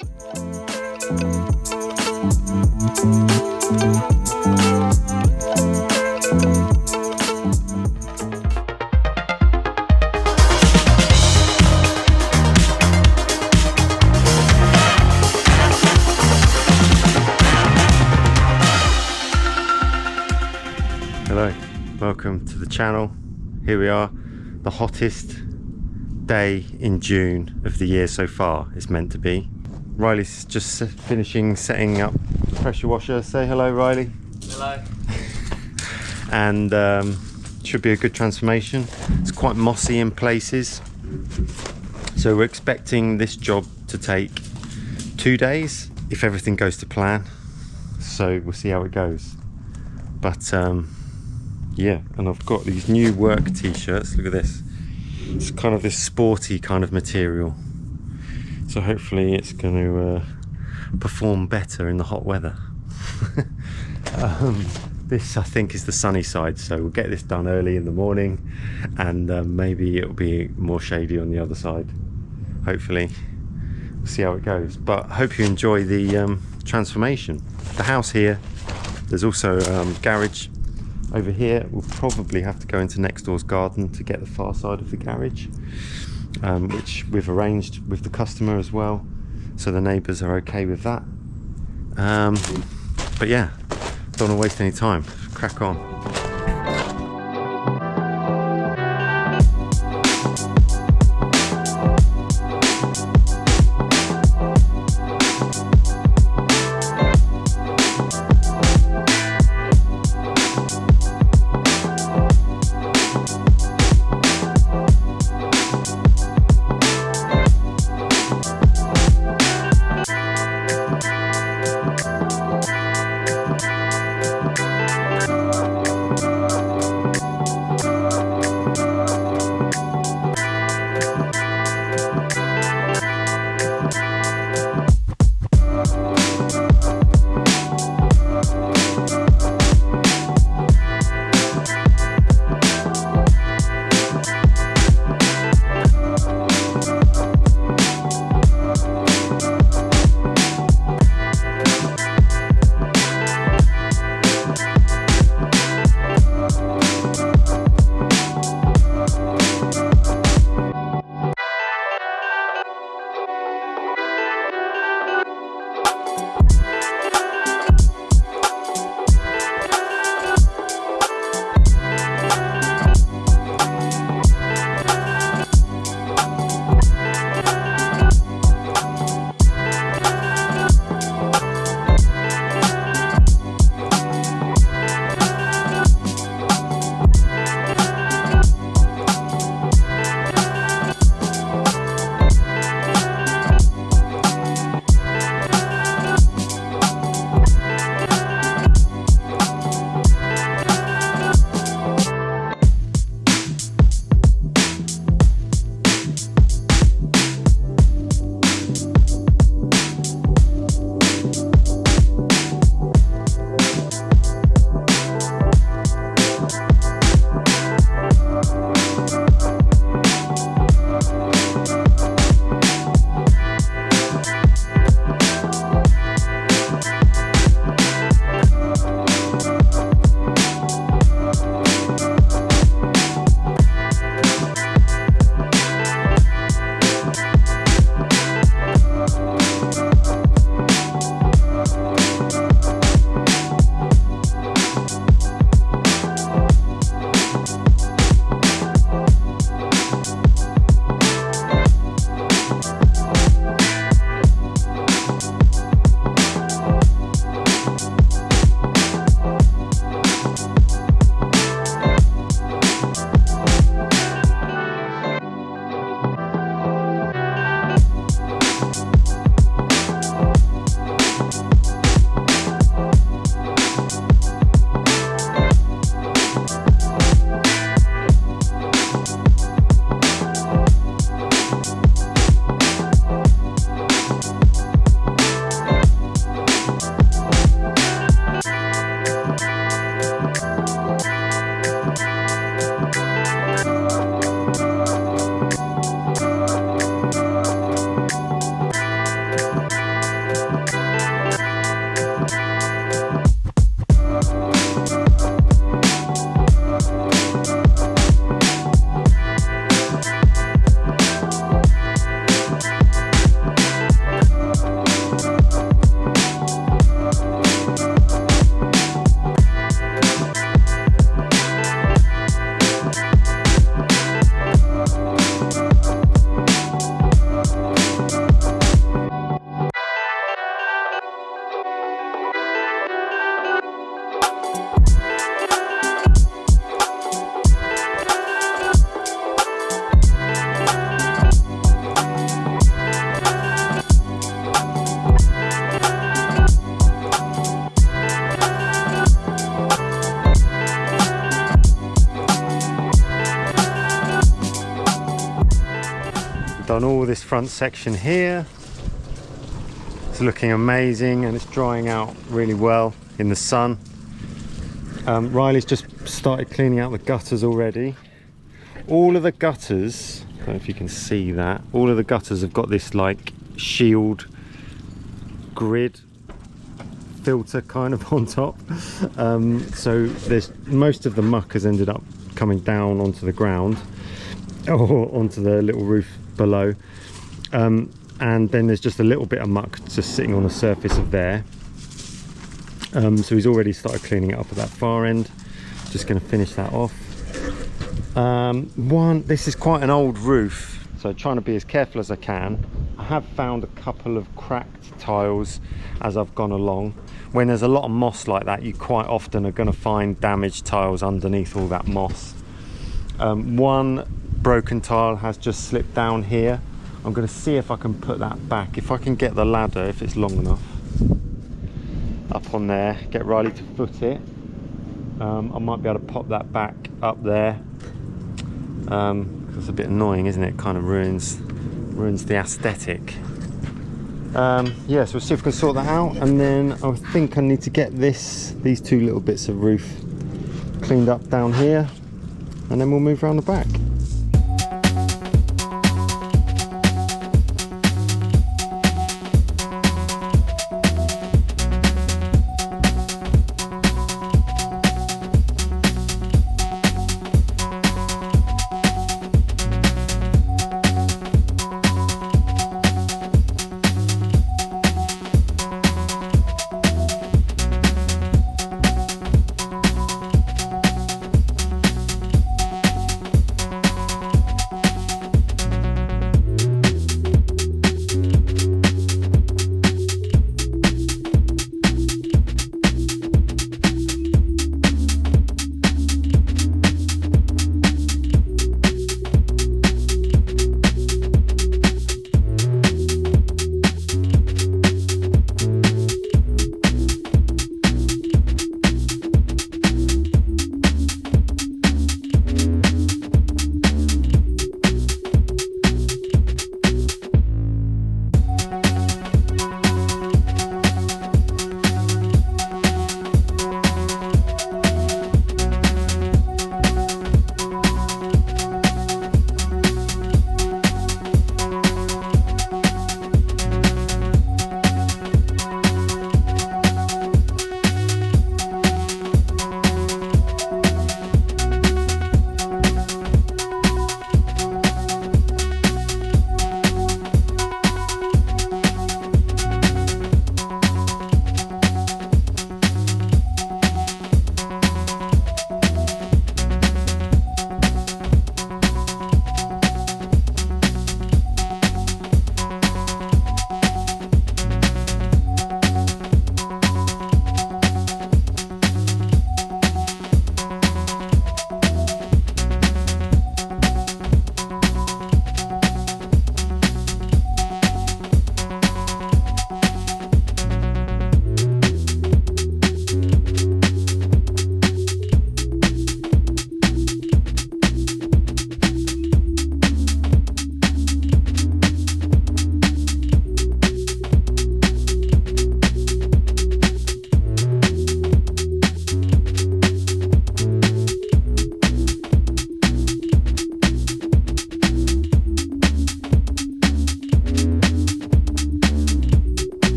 Hello, welcome to the channel. Here we are, the hottest day in June of the year so far, it's meant to be. Riley's just finishing setting up the pressure washer. Say hello, Riley. Hello. And should be a good transformation. It's quite mossy in places, so we're expecting this job to take 2 days if everything goes to plan, so we'll see how it goes. But yeah, and I've got these new work t-shirts. Look at this. It's kind of this sporty kind of material, so hopefully it's going to perform better in the hot weather. This I think is the sunny side, so we'll get this done early in the morning, and maybe it'll be more shady on the other side. Hopefully we'll see how it goes, but I hope you enjoy the transformation. The house here, there's also garage over here. We'll probably have to go into next door's garden to get the far side of the garage, which we've arranged with the customer as well, so the neighbours are okay with that. But yeah, don't want to waste any time. Crack on. Done all this front section here. It's looking amazing and it's drying out really well in the sun. Riley's just started cleaning out the gutters already. All of the gutters, I don't know if you can see that, all of the gutters have got this like shield grid filter kind of on top. So there's most of the muck has ended up coming down onto the ground or onto the little roof below. And then there's just a little bit of muck just sitting on the surface of there. So he's already started cleaning it up at that far end. Just going to finish that off. This is quite an old roof, so trying to be as careful as I can. I have found a couple of cracked tiles as I've gone along. When there's a lot of moss like that, you quite often are going to find damaged tiles underneath all that moss. One broken tile has just slipped down here. I'm going to see if I can put that back, if I can get the ladder, if it's long enough, up on there, get Riley to foot it. I might be able to pop that back up there. It's a bit annoying, isn't it? Kind of ruins the aesthetic. Yeah, so we'll see if we can sort that out, and then I think I need to get these two little bits of roof cleaned up down here, and then we'll move around the back.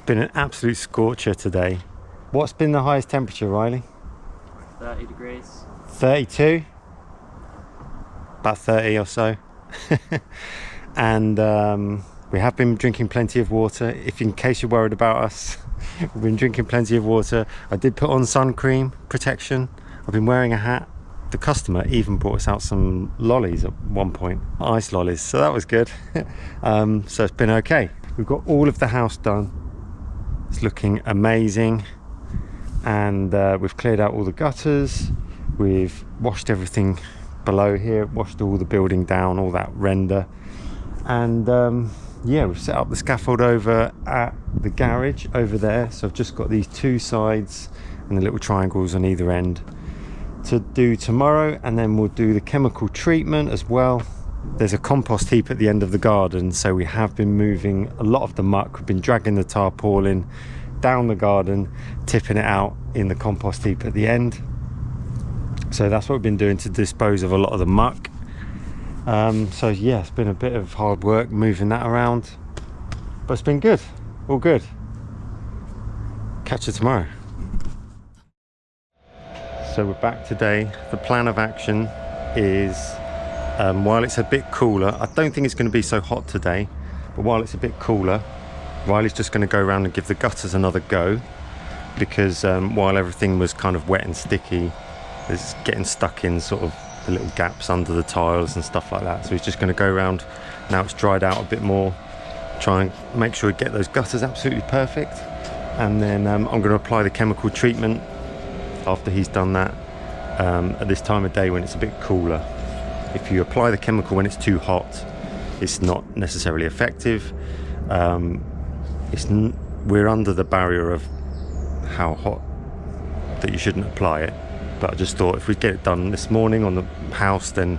been an absolute scorcher today. What's been the highest temperature, Riley? 30 degrees. 32? About 30 or so. And we have been drinking plenty of water. If in case you're worried about us, we've been drinking plenty of water. I did put on sun cream protection. I've been wearing a hat. The customer even brought us out some lollies at one point, ice lollies, so that was good. So it's been okay. We've got all of the house done. It's looking amazing, and we've cleared out all the gutters. We've washed everything below here, washed all the building down, all that render, and yeah, we've set up the scaffold over at the garage over there. So I've just got these two sides and the little triangles on either end to do tomorrow, and then we'll do the chemical treatment as well. There's a compost heap at the end of the garden, so we have been moving a lot of the muck. We've been dragging the tarpaulin down the garden, tipping it out in the compost heap at the end. So that's what we've been doing to dispose of a lot of the muck. So yeah, it's been a bit of hard work moving that around, but it's been good, all good. Catch you tomorrow. So we're back today. The plan of action is, while it's a bit cooler, I don't think it's going to be so hot today, but while it's a bit cooler, Riley's just going to go around and give the gutters another go, because while everything was kind of wet and sticky, it's getting stuck in sort of the little gaps under the tiles and stuff like that. So he's just going to go around, now it's dried out a bit more, try and make sure we get those gutters absolutely perfect, and then I'm going to apply the chemical treatment after he's done that, at this time of day when it's a bit cooler. If you apply the chemical when it's too hot, it's not necessarily effective. We're under the barrier of how hot that you shouldn't apply it, but I just thought if we get it done this morning on the house, then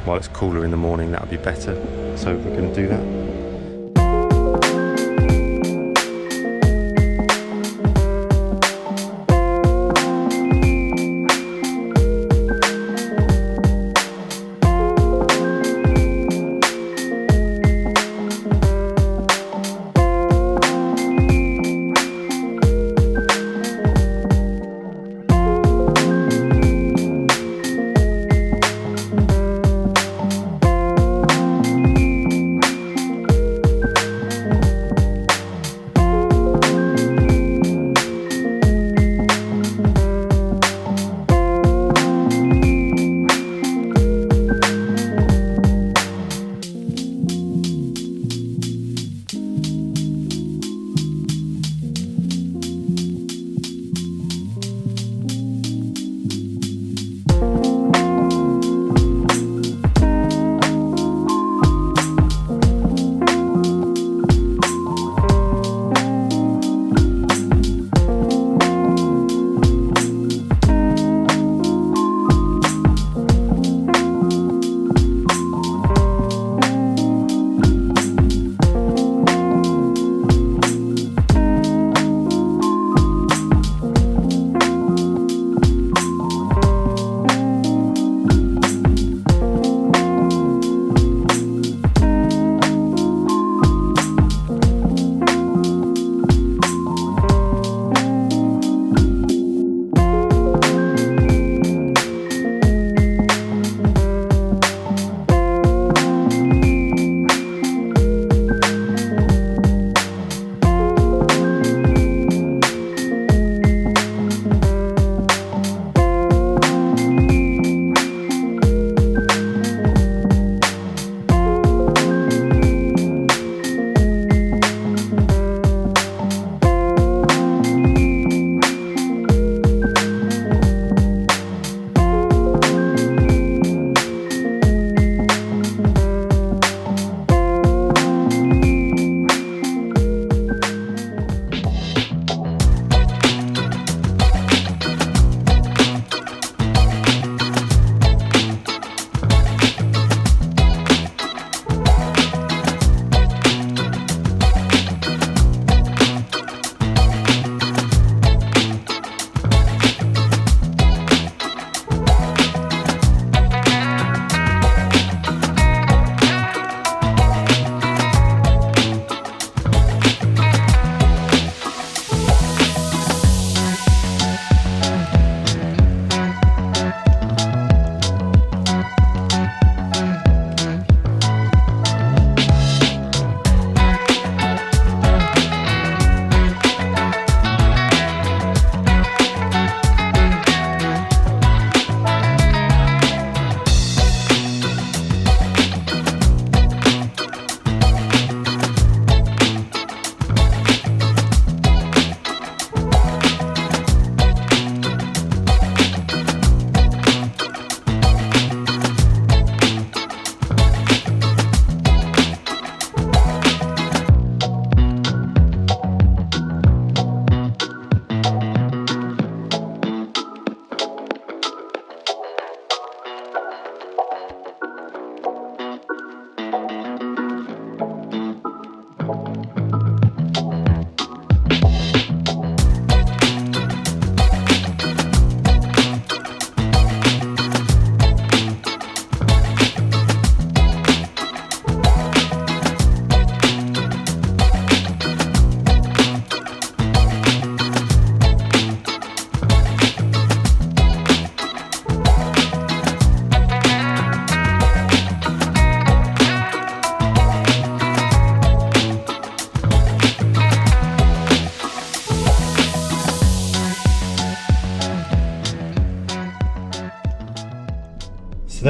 while it's cooler in the morning, that would be better. So we're going to do that.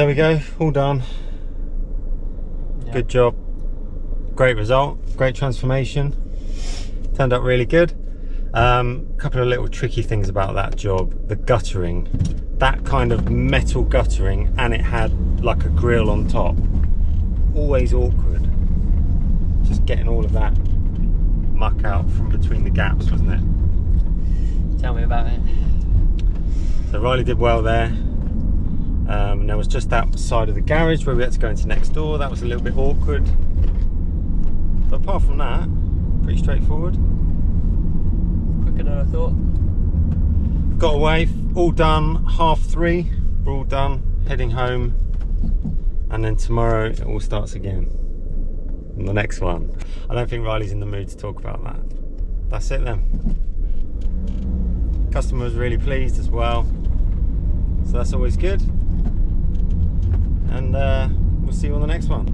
there we go, all done. Yeah. Good job, great result, great transformation, turned out really good. Couple of little tricky things about that job. The guttering, that kind of metal guttering, and it had like a grill on top. Always awkward, just getting all of that muck out from between the gaps, wasn't it? Tell me about it. So Riley did well there. There was just that side of the garage where we had to go into next door. That was a little bit awkward. But apart from that, pretty straightforward. Quicker than I thought. Got away, all done, 3:30. We're all done, heading home. And then tomorrow it all starts again. On the next one. I don't think Riley's in the mood to talk about that. That's it then. Customer was really pleased as well. So that's always good. And we'll see you on the next one.